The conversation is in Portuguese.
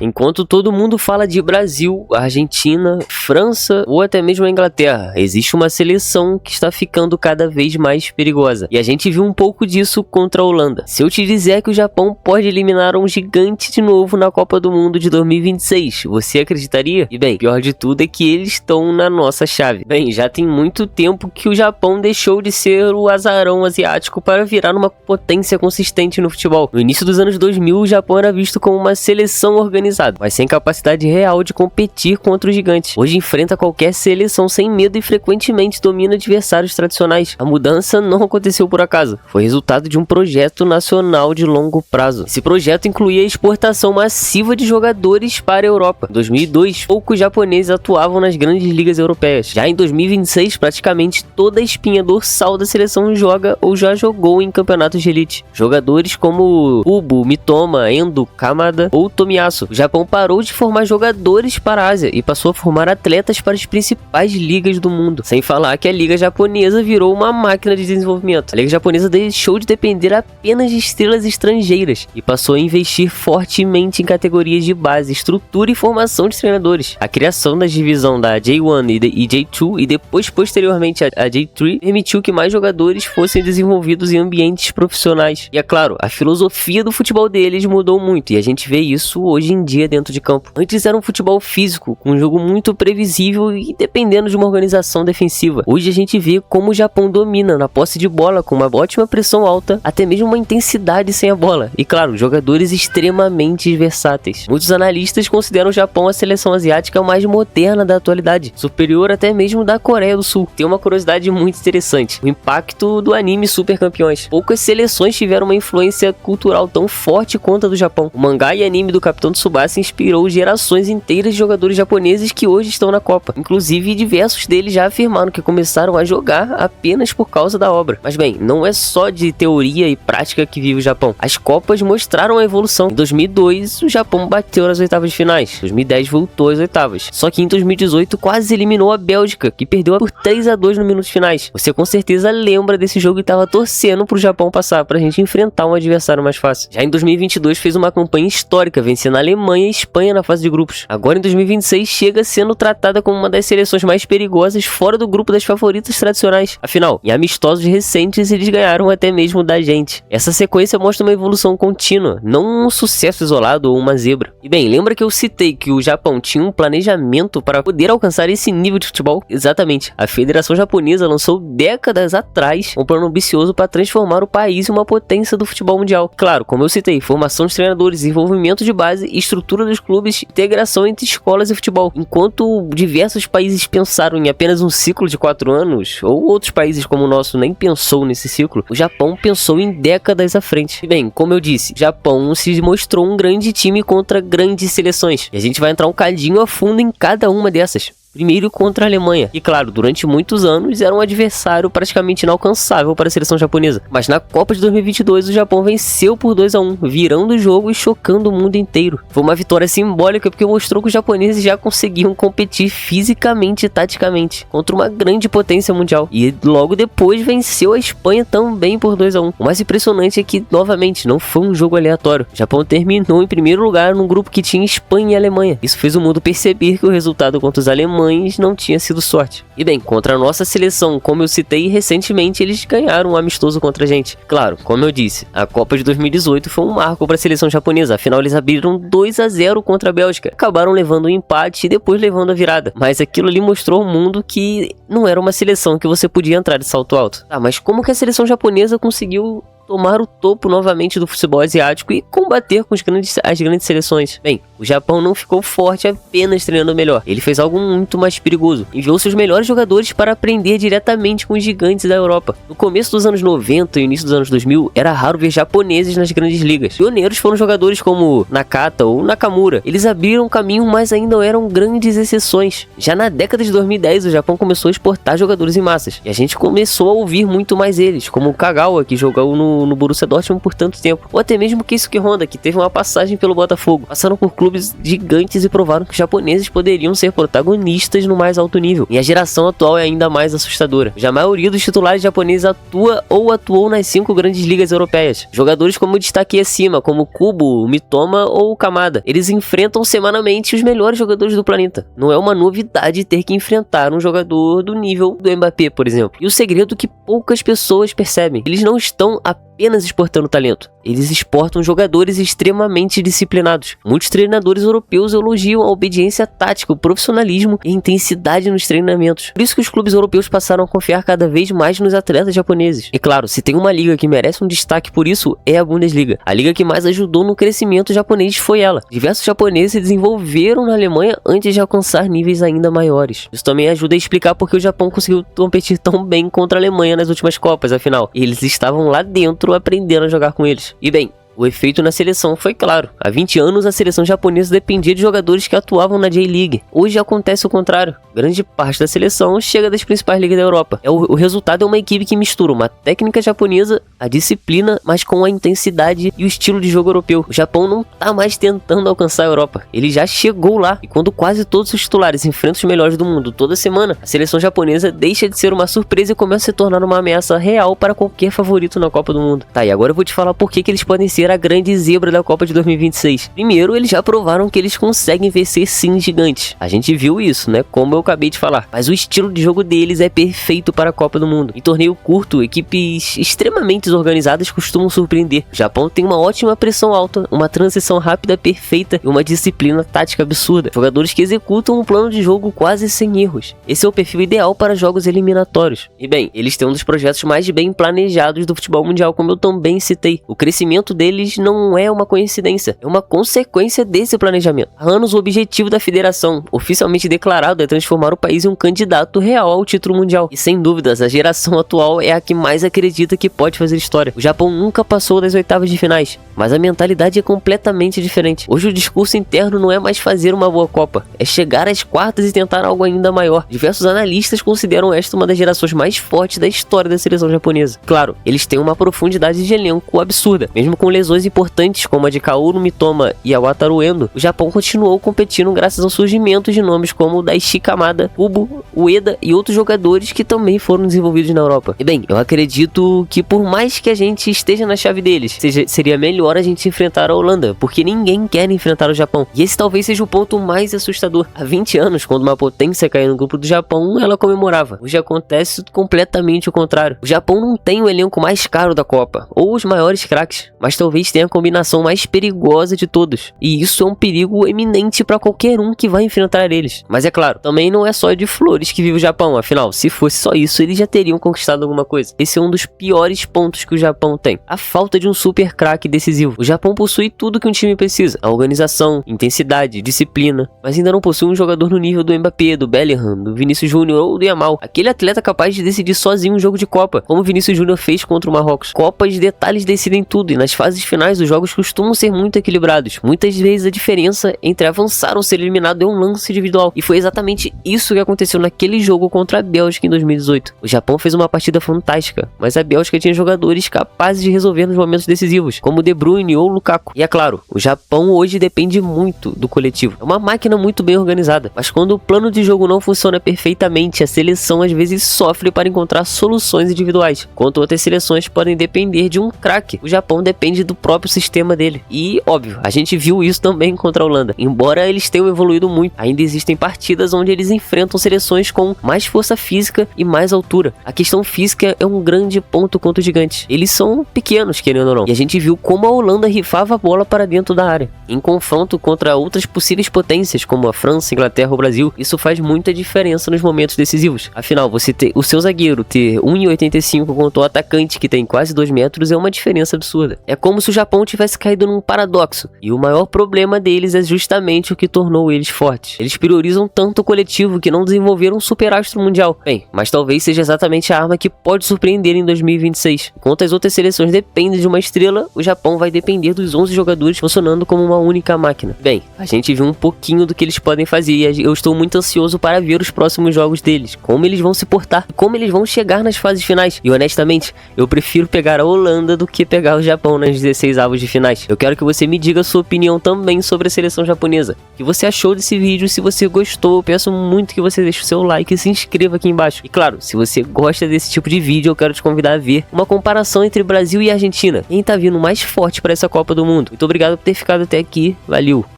Enquanto todo mundo fala de Brasil, Argentina, França ou até mesmo a Inglaterra, existe uma seleção que está ficando cada vez mais perigosa. E a gente viu um pouco disso contra a Holanda. Se eu te disser que o Japão pode eliminar um gigante de novo na Copa do Mundo de 2026, você acreditaria? E bem, pior de tudo é que eles estão na nossa chave. Bem, já tem muito tempo que o Japão deixou de ser o azarão asiático para virar uma potência consistente no futebol. No início dos anos 2000, o Japão era visto como uma seleção organizada, mas sem capacidade real de competir contra os gigantes. Hoje enfrenta qualquer seleção sem medo e frequentemente domina adversários tradicionais. A mudança não aconteceu por acaso, foi resultado de um projeto nacional de longo prazo. Esse projeto incluía a exportação massiva de jogadores para a Europa. Em 2002, poucos japoneses atuavam nas grandes ligas europeias. Já em 2026, praticamente toda a espinha dorsal da seleção joga ou já jogou em campeonatos de elite. Jogadores como Ubu, Mitoma, Endo, Kamada ou Tomiyasu. O Japão parou de formar jogadores para a Ásia e passou a formar atletas para as principais ligas do mundo. Sem falar que a liga japonesa virou uma máquina de desenvolvimento. A liga japonesa deixou de depender apenas de estrelas estrangeiras e passou a investir fortemente em categorias de base, estrutura e formação de treinadores. A criação da divisão da J1 e J2 e depois posteriormente a J3 permitiu que mais jogadores fossem desenvolvidos em ambientes profissionais. E é claro, a filosofia do futebol deles mudou muito e a gente vê isso hoje em dia dentro de campo. Antes era um futebol físico, com um jogo muito previsível e dependendo de uma organização defensiva. Hoje a gente vê como o Japão domina na posse de bola com uma ótima pressão alta, até mesmo uma intensidade sem a bola. E claro, jogadores extremamente versáteis. Muitos analistas consideram o Japão a seleção asiática mais moderna da atualidade, superior até mesmo da Coreia do Sul. Tem uma curiosidade muito interessante: o impacto do anime Super Campeões. Poucas seleções tiveram uma influência cultural tão forte quanto a do Japão. O mangá e anime do Capitão Tsubasa inspirou gerações inteiras de jogadores japoneses que hoje estão na Copa. Inclusive, diversos deles já afirmaram que começaram a jogar apenas por causa da obra. Mas bem, não é só de teoria e prática que vive o Japão. As Copas mostraram a evolução. Em 2002, o Japão bateu nas oitavas de finais. Em 2010, voltou às oitavas. Só que em 2018, quase eliminou a Bélgica, que perdeu por 3-2 nos minutos finais. Você com certeza lembra desse jogo e estava torcendo pro Japão passar, pra gente enfrentar um adversário mais fácil. Já em 2022, fez uma campanha histórica, vencendo a Alemanha e Espanha na fase de grupos. Agora em 2026, chega sendo tratada como uma das seleções mais perigosas fora do grupo das favoritas tradicionais. Afinal, em amistosos recentes, eles ganharam até mesmo da gente. Essa sequência mostra uma evolução contínua, não um sucesso isolado ou uma zebra. E bem, lembra que eu citei que o Japão tinha um planejamento para poder alcançar esse nível de futebol? Exatamente. A Federação Japonesa lançou décadas atrás um plano ambicioso para transformar o país em uma potência do futebol mundial. Claro, como eu citei, formação de treinadores, desenvolvimento de base, estrutura dos clubes, integração entre escolas e futebol. Enquanto diversos países pensaram em apenas um ciclo de 4 anos, ou outros países como o nosso nem pensou nesse ciclo, o Japão pensou em décadas à frente. E bem, como eu disse, o Japão se mostrou um grande time contra grandes seleções. E a gente vai entrar um cadinho a fundo em cada uma dessas. Primeiro contra a Alemanha, e claro, durante muitos anos era um adversário praticamente inalcançável para a seleção japonesa. Mas na Copa de 2022 o Japão venceu por 2-1, virando o jogo e chocando o mundo inteiro. Foi uma vitória simbólica porque mostrou que os japoneses já conseguiam competir fisicamente e taticamente contra uma grande potência mundial. E logo depois venceu a Espanha também por 2-1. O mais impressionante é que, novamente, não foi um jogo aleatório. O Japão terminou em primeiro lugar num grupo que tinha Espanha e Alemanha. Isso fez o mundo perceber que o resultado contra os alemães não tinha sido sorte. E bem, contra a nossa seleção, como eu citei, recentemente eles ganharam um amistoso contra a gente. Claro, como eu disse, a Copa de 2018 foi um marco para a seleção japonesa, afinal eles abriram 2-0 contra a Bélgica, acabaram levando o empate e depois levando a virada. Mas aquilo ali mostrou ao mundo que não era uma seleção que você podia entrar de salto alto. Tá, mas como que a seleção japonesa conseguiu tomar o topo novamente do futebol asiático e combater com as grandes seleções? Bem, o Japão não ficou forte apenas treinando melhor. Ele fez algo muito mais perigoso. Enviou seus melhores jogadores para aprender diretamente com os gigantes da Europa. No começo dos anos 90 e início dos anos 2000, era raro ver japoneses nas grandes ligas. Pioneiros foram jogadores como Nakata ou Nakamura. Eles abriram caminho, mas ainda eram grandes exceções. Já na década de 2010, o Japão começou a exportar jogadores em massas. E a gente começou a ouvir muito mais eles, como o Kagawa, que jogou no no Borussia Dortmund por tanto tempo. Ou até mesmo Keisuke Honda, que teve uma passagem pelo Botafogo. Passaram por clubes gigantes e provaram que os japoneses poderiam ser protagonistas no mais alto nível. E a geração atual é ainda mais assustadora. Já a maioria dos titulares japoneses atua ou atuou nas 5 grandes ligas europeias. Jogadores como eu destaquei acima, como Kubo, Mitoma ou Kamada. Eles enfrentam semanalmente os melhores jogadores do planeta. Não é uma novidade ter que enfrentar um jogador do nível do Mbappé, por exemplo. E o segredo que poucas pessoas percebem: eles não estão apenas exportando talento, eles exportam jogadores extremamente disciplinados. Muitos treinadores europeus elogiam a obediência tática, o profissionalismo e a intensidade nos treinamentos. Por isso que os clubes europeus passaram a confiar cada vez mais nos atletas japoneses. E claro, se tem uma liga que merece um destaque por isso, é a Bundesliga. A liga que mais ajudou no crescimento japonês foi ela. Diversos japoneses se desenvolveram na Alemanha antes de alcançar níveis ainda maiores. Isso também ajuda a explicar porque o Japão conseguiu competir tão bem contra a Alemanha nas últimas Copas, afinal, eles estavam lá dentro aprendendo a jogar com eles. E bem, o efeito na seleção foi claro. Há 20 anos a seleção japonesa dependia de jogadores que atuavam na J-League. Hoje acontece o contrário. Grande parte da seleção chega das principais ligas da Europa. O resultado é uma equipe que mistura uma técnica japonesa, a disciplina, mas com a intensidade e o estilo de jogo europeu. O Japão não tá mais tentando alcançar a Europa. Ele já chegou lá. E quando quase todos os titulares enfrentam os melhores do mundo toda semana, a seleção japonesa deixa de ser uma surpresa e começa a se tornar uma ameaça real para qualquer favorito na Copa do Mundo. Tá, e agora eu vou te falar por que eles podem ser a grande zebra da Copa de 2026. Primeiro, eles já provaram que eles conseguem vencer sim gigantes. A gente viu isso, né? Como eu acabei de falar. Mas o estilo de jogo deles é perfeito para a Copa do Mundo. Em torneio curto, equipes extremamente organizadas costumam surpreender. O Japão tem uma ótima pressão alta, uma transição rápida perfeita e uma disciplina tática absurda. Jogadores que executam um plano de jogo quase sem erros. Esse é o perfil ideal para jogos eliminatórios. E bem, eles têm um dos projetos mais bem planejados do futebol mundial, como eu também citei. O crescimento deles não é uma coincidência, é uma consequência desse planejamento. Há anos o objetivo da federação, oficialmente declarado, é transformar o país em um candidato real ao título mundial. E sem dúvidas, a geração atual é a que mais acredita que pode fazer história. O Japão nunca passou das oitavas de finais, mas a mentalidade é completamente diferente. Hoje o discurso interno não é mais fazer uma boa Copa, é chegar às quartas e tentar algo ainda maior. Diversos analistas consideram esta uma das gerações mais fortes da história da seleção japonesa. Claro, eles têm uma profundidade de elenco absurda, mesmo com lesões importantes como a de Kaoru Mitoma e a Wataru Endo. O Japão continuou competindo graças ao surgimento de nomes como Daichi Kamada, Kubo, Ueda e outros jogadores que também foram desenvolvidos na Europa. E bem, eu acredito que por mais que a gente esteja na chave deles, seria melhor a gente enfrentar a Holanda, porque ninguém quer enfrentar o Japão. E esse talvez seja o ponto mais assustador. Há 20 anos, quando uma potência caiu no grupo do Japão, ela comemorava. Hoje acontece completamente o contrário. O Japão não tem o elenco mais caro da Copa, ou os maiores craques, mas talvez tenha a combinação mais perigosa de todos. E isso é um perigo eminente para qualquer um que vai enfrentar eles. Mas é claro, também não é só de flores que vive o Japão, afinal, se fosse só isso, eles já teriam conquistado alguma coisa. Esse é um dos piores pontos que o Japão tem: a falta de um super craque decisivo. O Japão possui tudo que um time precisa: a organização, intensidade, disciplina, mas ainda não possui um jogador no nível do Mbappé, do Bellingham, do Vinícius Júnior ou do Yamal. Aquele atleta capaz de decidir sozinho um jogo de Copa, como o Vinícius Júnior fez contra o Marrocos. Copas de detalhes decidem tudo, e nas fases finais os jogos costumam ser muito equilibrados. Muitas vezes a diferença entre avançar ou ser eliminado é um lance individual, e foi exatamente isso que aconteceu naquele jogo contra a Bélgica em 2018. O Japão fez uma partida fantástica, mas a Bélgica tinha jogadores capazes de resolver nos momentos decisivos, como De Bruyne ou Lukaku. E é claro, o Japão hoje depende muito do coletivo. É uma máquina muito bem organizada, mas quando o plano de jogo não funciona perfeitamente, a seleção às vezes sofre para encontrar soluções individuais, enquanto outras seleções podem depender de um craque. O Japão depende do próprio sistema dele. E, óbvio, a gente viu isso também contra a Holanda. Embora eles tenham evoluído muito, ainda existem partidas onde eles enfrentam seleções com mais força física e mais altura. A questão física é um grande ponto contra os gigantes. Eles são pequenos, querendo ou não. E a gente viu como a Holanda rifava a bola para dentro da área. Em confronto contra outras possíveis potências, como a França, Inglaterra ou Brasil, isso faz muita diferença nos momentos decisivos. Afinal, você ter o seu zagueiro ter 1,85 contra o atacante que tem quase 2 metros é uma diferença absurda. É como como se o Japão tivesse caído num paradoxo, e o maior problema deles é justamente o que tornou eles fortes. Eles priorizam tanto o coletivo que não desenvolveram um superastro mundial. Bem, mas talvez seja exatamente a arma que pode surpreender em 2026. Enquanto as outras seleções dependem de uma estrela, o Japão vai depender dos 11 jogadores funcionando como uma única máquina. Bem, a gente viu um pouquinho do que eles podem fazer e eu estou muito ansioso para ver os próximos jogos deles, como eles vão se portar, como eles vão chegar nas fases finais. E honestamente, eu prefiro pegar a Holanda do que pegar o Japão nas 16 avos de finais. Eu quero que você me diga a sua opinião também sobre a seleção japonesa. O que você achou desse vídeo? Se você gostou, eu peço muito que você deixe o seu like e se inscreva aqui embaixo. E claro, se você gosta desse tipo de vídeo, eu quero te convidar a ver uma comparação entre Brasil e Argentina. Quem tá vindo mais forte para essa Copa do Mundo? Muito obrigado por ter ficado até aqui. Valeu!